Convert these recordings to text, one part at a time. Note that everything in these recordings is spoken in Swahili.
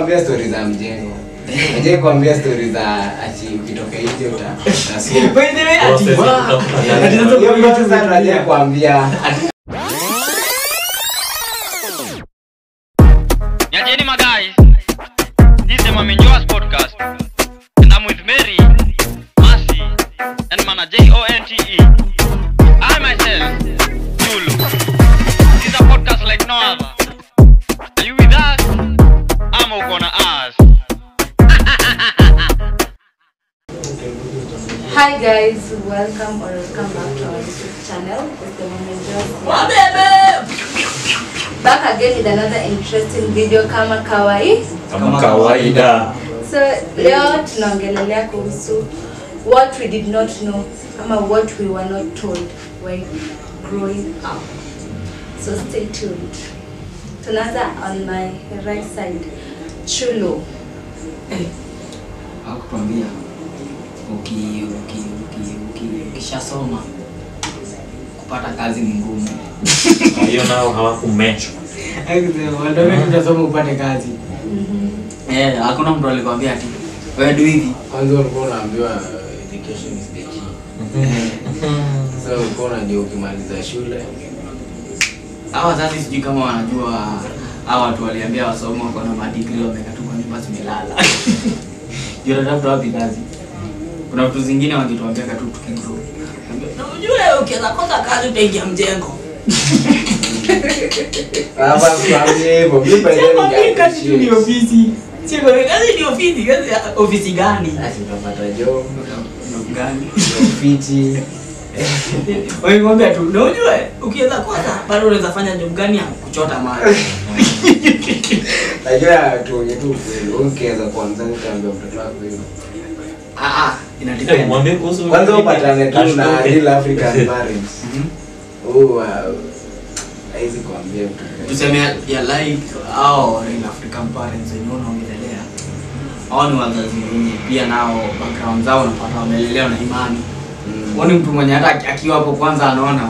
kuambia stories za mjengo. Aje kuambia stories za ati ukitoka nje utasoma. By the way, ati sasa aje kuambia Yajeni my guys, this is my Menjoas podcast, and I'm with Mary, Mercy, and Mana Jonte. I myself, Julu. This is a podcast like no other. Are you with us? I'm gonna ask. Hi guys, welcome back to our YouTube channel. It's the Menjoas. Back again with another interesting video kama kawaida. So leo tunaongelelea kuhusu what we did not know ama what we were not told while growing up. So stay tuned. Tunaanza on my right side. Chulo. Hakukwambia ukishasoma kupata kazi ni ngumu. Hiyo nao hawakumention. Ndio tunasoma upate kazi. Hakuna mtu alikwambia ati wewe do hivi. kwanza ulikuwa unaambiwa education is the key. So ulikuwa unajua ukimaliza shule. Hawa sasa sijui kama wanajua hawa watu waliambia wasome kwa na degree wameka tu kwa nyumba zimelala. Ndio natafuta wapi kazi. Kuna vitu zingine wangetuambia katu tukigrow. Unajua ukianza kwanza kazi utaingia mjengo. Hapa hivyo mimi kazi ni ofisi. Sio kazi ni ofisi, kazi ofisi gani? Basi utapata job Gani? ofisi. Wewe ngombe tu. Unajua ukianza kwanza bado unaweza fanya job gani ya kuchota maji. Najua tuonye tu kweli. Ukianza kuanza utaambia mtoto wako hivyo. Inadepend. Mwambie kuhusu Kwanza upatane tu na real African parents. Hizi kuambia mtu. Tuseme ya like real African parents wenyewe wanaongelea. Hao ni wazazi wenye pia nao background zao unapata wamelelewa na imani. Wani mtu mwenye hata akiwa hapo kwanza anaona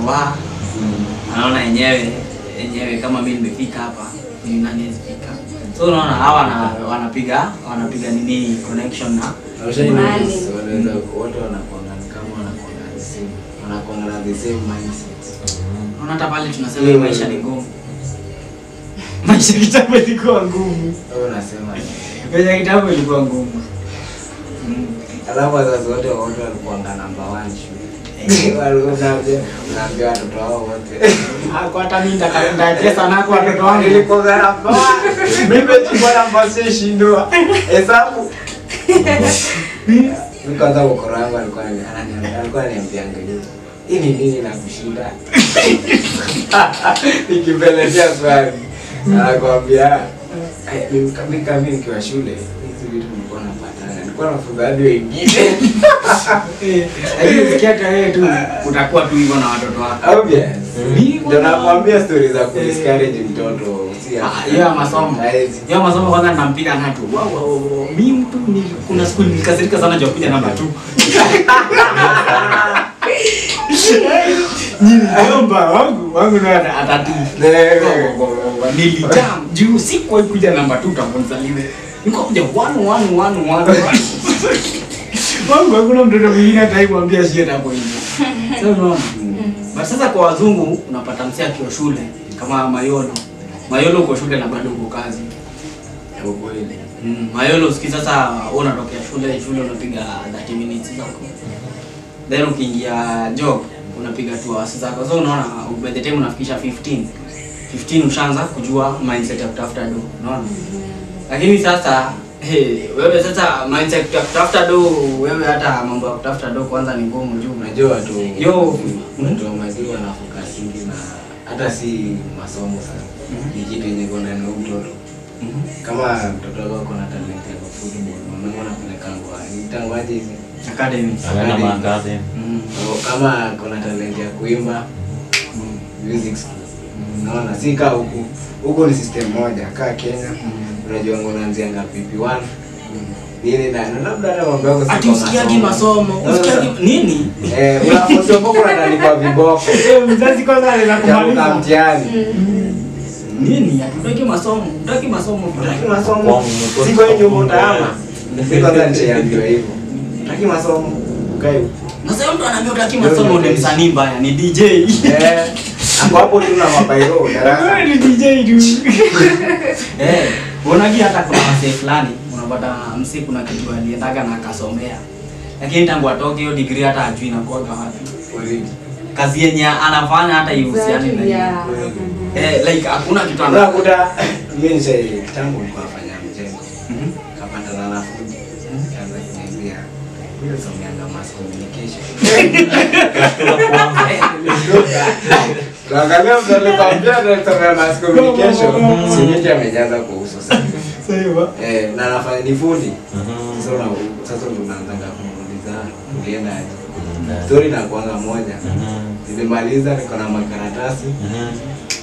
anaona yenyewe kama mimi nimefika hapa ni nani zifika. So unaona hawa wanapiga nini connection na wanaweza wote wanakuwa na the same mindset. Unaona hata pale tunasema maisha ni ngumu. Maisha kitambo ilikuwa ngumu. Wewe unasema maisha kitambo ilikuwa ngumu. Alafu wazazi wote walikuwa namba 1 shule. Unaambia watoto wao wote. Kwa hata mimi nitakaenda pesa na kwa watoto wangu Nilikuwa namba 1. Mimi chukua namba 6 shindwa. Hesabu. Nikaanza ukora wangu alikuwa ananiambia angalia. Hii ni nini na kushinda? Nikipelekea swali. Anakuambia mimi nikiwa shule hizi vitu nilikuwa napata. Nilikuwa nafunza hadi wengine. Ukiata wewe tu utakuwa tu hivyo na watoto wako. Obvious. Ndio nakwambia stories za kudiscourage mtoto si ya masomo. Ya masomo kwanza nitampiga na tu. Mimi mtu ni kuna siku nilikasirika sana juu kuja namba 2. Niomba wangu na atati. Nilijam juu siku kuja namba 2 utakonzaliwe. Niko kuja 1. Wangu hakuna mtoto mwingine ataimwambia shia hapo hivi. Sasa unaona. But sasa kwa wazungu unapata msia akiwa shule kama Mayolo uko shule na bado uko kazi. Ukweli. Mayolo sikiza sasa unatokea shule unapiga 30 minutes zako. Then ukiingia job unapiga 2 hours zako. So unaona by the time unafikisha 15 ushaanza kujua mindset ya kutafuta do. Unaona? Lakini sasa wewe sasa mindset ya kutafuta do, wewe hata mambo ya kutafuta do kwanza ni ngumu juu unajua tu mtu maziwa na focus nyingi na hata si masomo sana. Ni kitu yenye kuna na mtoto. Kama mtoto wako ana talent ya football, mama anapeleka kwa nitangaje hizi academy. Kama kuna talent ya kuimba music school. Naona si kaa huko ni system moja kaa Kenya. Unajua unaanzia ngapi P1 nini na labda hata mambo yako si usikiaje masomo usikiaje nini unaposoma kwa ndani kwa viboko mzazi kwanza anakumaliza mtihani Nini? Hatutaki masomo. Hatutaki masomo. Hatutaki masomo. Siko hiyo mtaama. Siko nje ya hivyo. Hatutaki masomo. Ukae. Na sasa mtu anaambia utaki masomo ndio msanii mbaya, ni DJ. Hapo tuna mabairo darasa. Ni DJ tu. Unaona hata kuna msee fulani, unapata msee kuna kitu aliendaga na akasomea. Lakini tangu atoke hiyo degree hata hajui inakuwa wapi. Kazi yenye anafanya hata ihusiani na hiyo. Like hakuna kitu anakuta mimi nje tangu nilikuwa nafanya mjengo. Kapanda na fundi. Kaanza kuniambia wewe someanga mass communication. Kaangalia mzee kaambia ndio mass communication. Sisi amejaza kwa uso sana. Sawa. Na nafanya ni fundi. Sasa ndo naanza kumuuliza ulienda aje. Story na kuanga moja. Nilimaliza niko na makaratasi.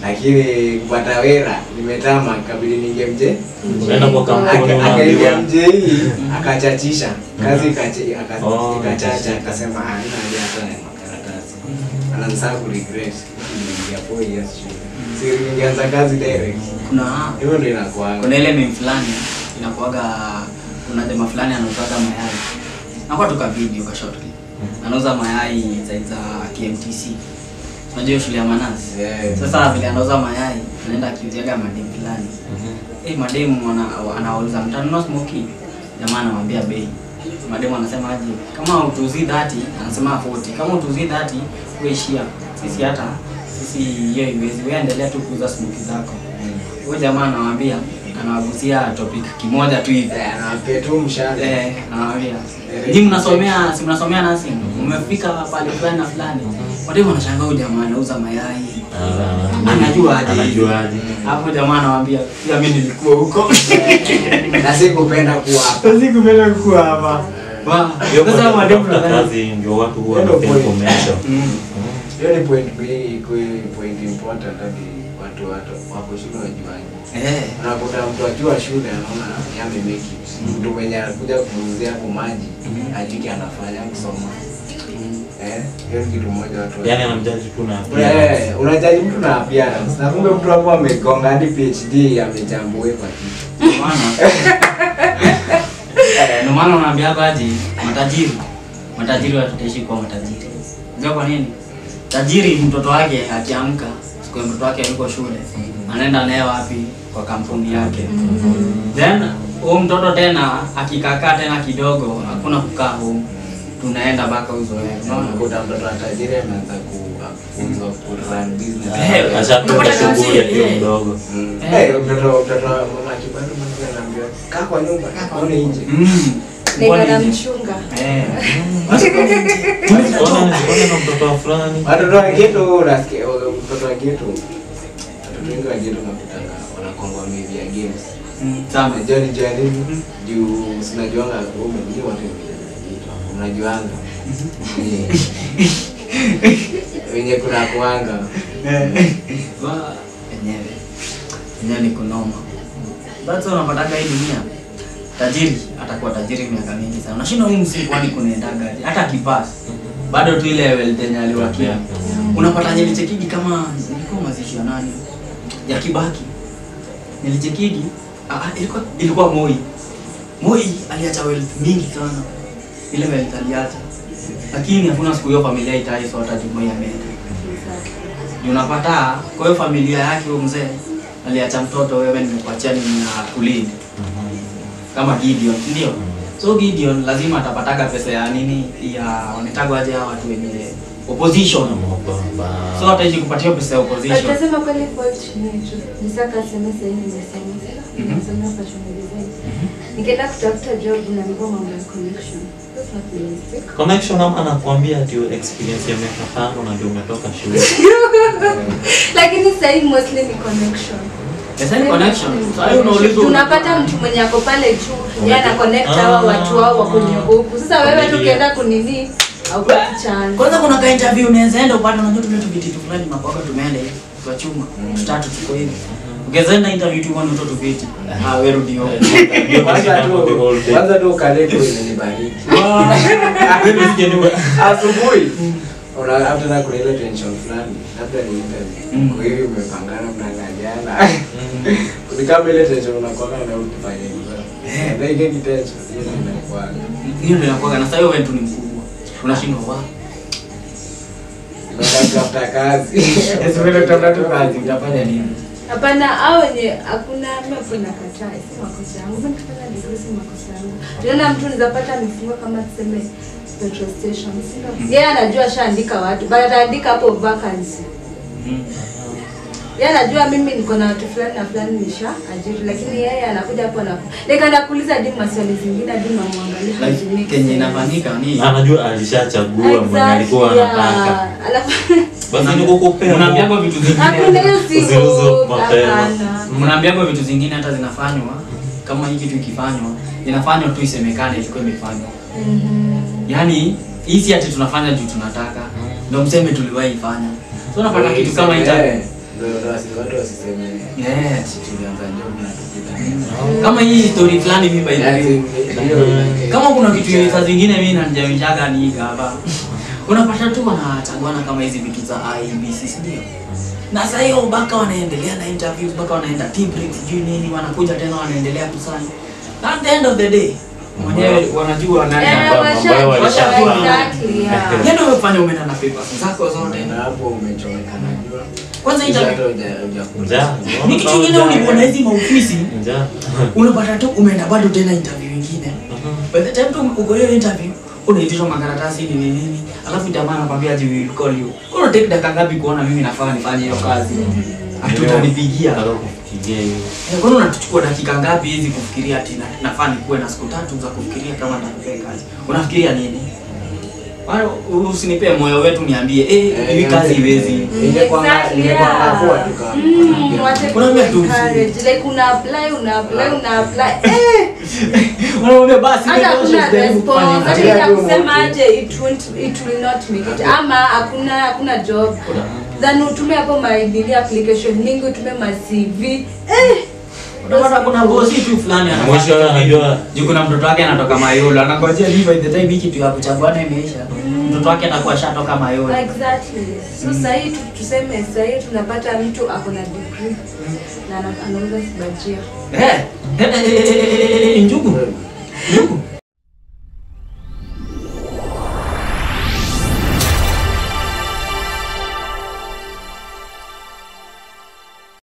Lakini kupata wera nimetama kabili ninge mje. Unaenda kwa kampuni akaingia mje hii akachachisha. Kazi ikachacha akasema hana haja hata na makaratasi. Anaanza ku regret. Niliingia 4 years shule. Siri ningeanza kazi direct. Kuna hiyo ndio inakuwa. Kuna ile meme fulani inakuaga kuna jamaa fulani anauza mayai. Nakuwa tuka video ka short clip. Anauza mayai za KMTC. Unajua shule ya Manasi. Sasa vile anauza mayai, anaenda akiuziaga madem fulani. Madem anauliza mtanunua smoky. Jamaa anamwambia bei. Madem anasema aje, kama utuzi 30, anasema 40. Kama utuzi 30, wewe ishia. Sisi hata sisi hiyo iwezi, wewe endelea tu kuuza smoky zako. Huyo jamaa anamwambia, anawagusia topic kimoja tu hivi. Anawapea tu mshahara. Anawaambia. Ni mnasomea, si mnasomea nasi? Umefika pale fulani na fulani. Watu wanashangaa huyu jamaa anauza mayai. Anajua aje. Hapo jamaa anawaambia, pia mimi nilikuwa huko. Na sikupenda kuwa hapa. Sasa madem kazi ndio watu huwa wanapenda commercial. Hiyo ni point important hadi watu wapo shule wajuaje. Unakuta mtu akiwa shule anaona yamemeki. Mtu mwenye anakuja kuuzia hapo maji, ajiki anafanya kusoma. Hiyo kitu moja watu. Yaani anamjaji tu na appearance. Unajaji mtu na appearance. Na kumbe mtu hapo amegonga hadi PhD amejambua kwa kitu. Ndio maana unaambia baadhi matajiri wataishi kwa matajiri. Unajua kwa nini? Tajiri mtoto wake akiamka, siku mtoto wake yuko shule, anaenda naye wapi? Kwa kampuni yake. Then huyo mtoto tena akikakaa tena kidogo, hakuna kukaa huko. Tunaenda baka uzoea. Unaona kuta mtoto wa tajiri anaanza kufunzwa ku run business. Ashapata shughuli ya mdogo. Mtoto mama kibado mzee anaambia kaa kwa nyumba, kaa kwa nje. Niko na mchunga. Tunaona mtoto wa fulani. Watoto wa ghetto unasikia mtoto wa ghetto. Watoto wengi wa ghetto wanakutanga wanakongwa maybe ya games. Sana Johnny juu sinajuanga umejua watu unajuanga. Wenye kuna kuanga. Enyewe ni kunoma. Basi unapataga hii dunia. Tajiri atakuwa tajiri miaka mingi sana. Unashindwa nini msimu kwani kunaendaga aje? Hata kipasi. Bado tu ile level tena aliwakia. Unapata nilichekigi kama nilikuwa mazishi ya nani? Ya Kibaki. Nilichekigi ilikuwa Moi. Moi aliacha wealth mingi sana. Ile wealth aliacha. Lakini hakuna siku hiyo familia itaisota Moi ameenda. Unapata kwa hiyo familia yake huyo mzee aliacha mtoto, wewe nimekuachia ni kulinda. Kama Gideon, ndio. So Gideon lazima atapataga pesa ya nini ya wanataka aje watu wenye opposition. So hataji kupatia pesa ya opposition. Atasema pale fault ni tu. Nisaka sema sasa nimesema. Nimesema fashion design. Nikaenda kutafuta job na mambo ya connection. That's not realistic. Connection anakuambia ati experience ya miaka 5 na ndio umetoka shule. Lakini sasa hii mostly ni connection. Sasa ni connection. Sasa unauliza unapata mtu mwenye ako pale juu, yeye ana connect hawa watu wao wa kwenye huku. Sasa wewe tukienda kunini au kwa chance. Kwanza kuna ka interview unaweza enda upate unajua tumetu vitu fulani mapaka tumeenda kwa chuma. Tutatu tuko hivi. Ukienda interview tu wana mtoto viti. Wewe rudi huko. Kwanza tu kaleko inanibariki. Asubuhi labda na kuna ile tension fulani, labda ni interview. Kwa hiyo umepangana mnaangaliana. Ni kama ile tension unakuwa na ukifanya hivyo. Na ile tension hiyo inakuwa. Hiyo ndio inakuwa na sasa wewe tu ni mkubwa. Unashindwa wapi? Unatafuta kazi. Wewe unatafuta kazi utafanya nini? Hapana, hao wenye hakuna mimi nakataa, si makosa yangu. Mimi nafanya degree si makosa yangu. Tunaona mtu anaweza pata amefungwa kama tuseme petrol station. Yeye anajua shaandika watu, bali ataandika hapo vacancy. Yeye anajua mimi niko na watu fulani na fulani nisha ajiri, lakini yeye anakuja hapo na nikakuuliza hadi maswali zingine hadi namwangalia hajini. Kenye inafanyika ni anajua alishachagua mwenye alikuwa anataka. Alafu Basi ni kukupea. Mnaambiwa vitu zingine. hakuna hiyo siku. Mnaambiwa vitu zingine hata zinafanywa kama hiki kitu ikifanywa, inafanywa tu isemekane ilikuwa imefanywa. Yaani hizi ati tunafanya juu tunataka. Ndio mseme tuliwahi fanya. So unapata kitu kama hicho. Ndio watu wasiseme. Tulianza job na tupita. Kama hii story fulani mimi by the way. Kama kuna kitu saa zingine mimi nanijamjaga ni hapa. Unapata tu wanachaguana kama hizi vitu za IBC ndio. Na sasa hiyo mpaka wanaendelea na interviews, mpaka wanaenda team break sijui nini, wanakuja tena wanaendelea kusanya. At the end of the day, mwenyewe wanajua nani ambaye walishafanya. Exactly. Ndio umefanya umeenda na papers zako zote. Na hapo umechomeka najua. Kwanza interview Njaa. ni kitu kingine uliona hizi maofisi. Njaa. Unapata tu umeenda bado tena interview nyingine. By the time tu uko hiyo interview, unaitishwa makaratasi nini, alafu jamaa anakuambia aje will call you. Una take dakika ngapi kuona mimi nafaa nifanye hiyo kazi? Hatutanipigia. Kufikiria hiyo. Kwa nini unachukua dakika ngapi hizi kufikiria ati nafaa nikuwe na siku 3 za kufikiria kama nitakupea kazi? Unafikiria nini? Wao usinipe moyo wetu niambie hii kazi iwezi. Ingekuwa kwa tu kama. Unaambia tu like una apply. Unaambia basi hata kuna response. Hata kusema aje it will not make it. Ama hakuna job. Then utume hapo my application mingi, utume ma CV. Unapata kuna bosi tu fulani Mwisho anajua juu kuna mtoto wake anatoka Mayolo, anangojea leave by the time hiki tu ya kuchaguana imeisha. Mtoto wake atakuwa shatoka Mayolo. Exactly. So sasa hii tuseme sasa hii tunapata mtu ako na degree na anauza sibajia. Njugu.